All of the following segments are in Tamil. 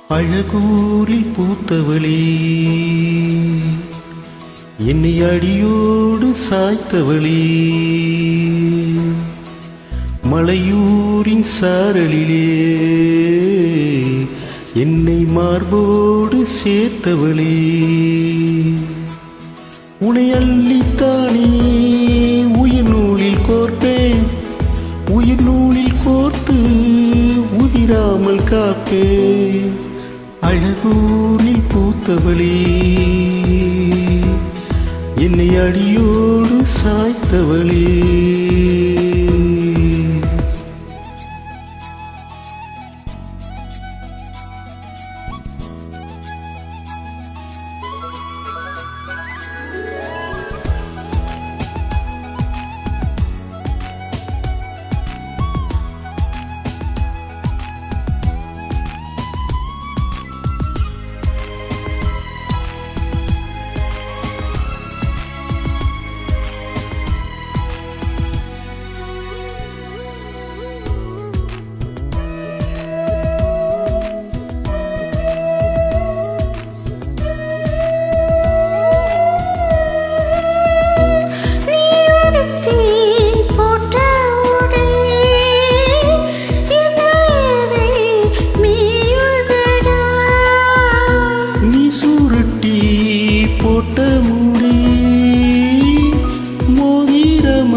அழகூரில் பூத்தவளே, என்னை அடியோடு சாய்த்தவளே, மலையூரின் சாரலிலே என்னை மார்போடு சேர்த்தவளே, உனை அள்ளித்தானே உயிர் நூலில் கோர்ப்பேன், உயிர் நூலில் கோர்த்து உதிராமல் காப்பேன். அழகூரில் பூத்தவளே, என்னை அடியோடு சாய்த்தவளே, போட்ட முடி மோதிரமாயாகுமடி,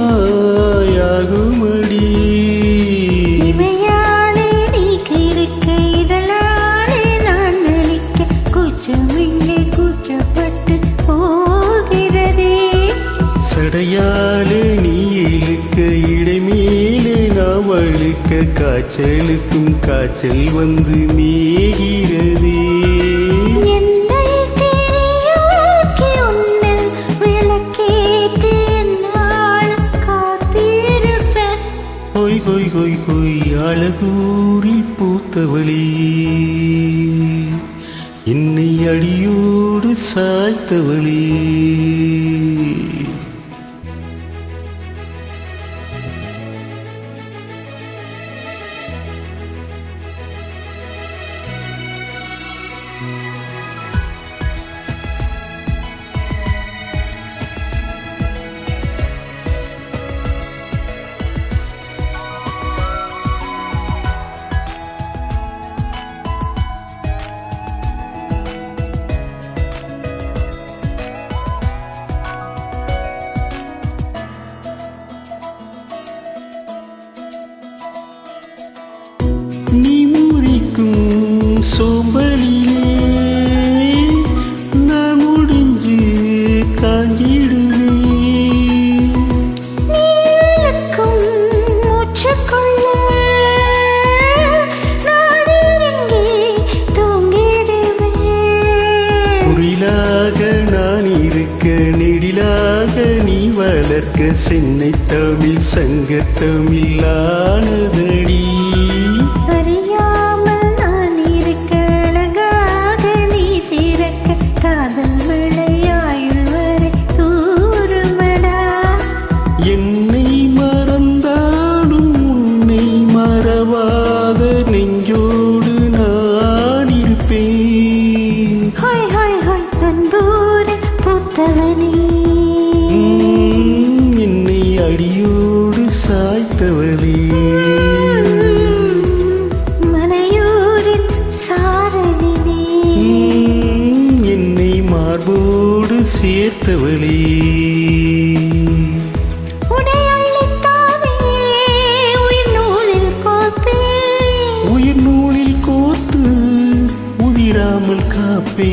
இமையாலே நீ கிறுக்க இதழாலே நான் நடிக்க கூச்சமில்லை கூச்சப்பட்டு போகிறதே, சடையாலே நீ இழுக்க இடைமேலே நான் வழுக்க காய்ச்சலுக்கும் காய்ச்சல் வந்து மேகிறதே. ஹொய் ஹொய் ஹொய் ஹொய் அழகூரில் பூத்தவளே, என்னை அடியோடு சாய்த்தவளே, நீ முறிக்கும் சோம்பலிலே நான் முடிஞ்சு காஞ்சிடுவேன், குறிலாக நான் இருக்க நெடிலாக நீ வளர்க்க சென்னை தமிழ் சங்க தமிழ் ஆனதடி, அறியாமல் நான் இருக்க அழகாக நீ திறக்க காதல் மழையாயுள் வரை தூருமடா, என்னை மறந்தாலும் உன்னை மறவாத நெஞ்சோடு நான் இருப்பேன். ஹொய் ஹொய் ஹொய் அன்பூரில் பூத்தவனே, என்னை அடியோடு சாய்த்தவளே, மார்போடு சேர்த்தவளே, உயிர் நூலில் கோர்த்து உதிராமல் காப்பே.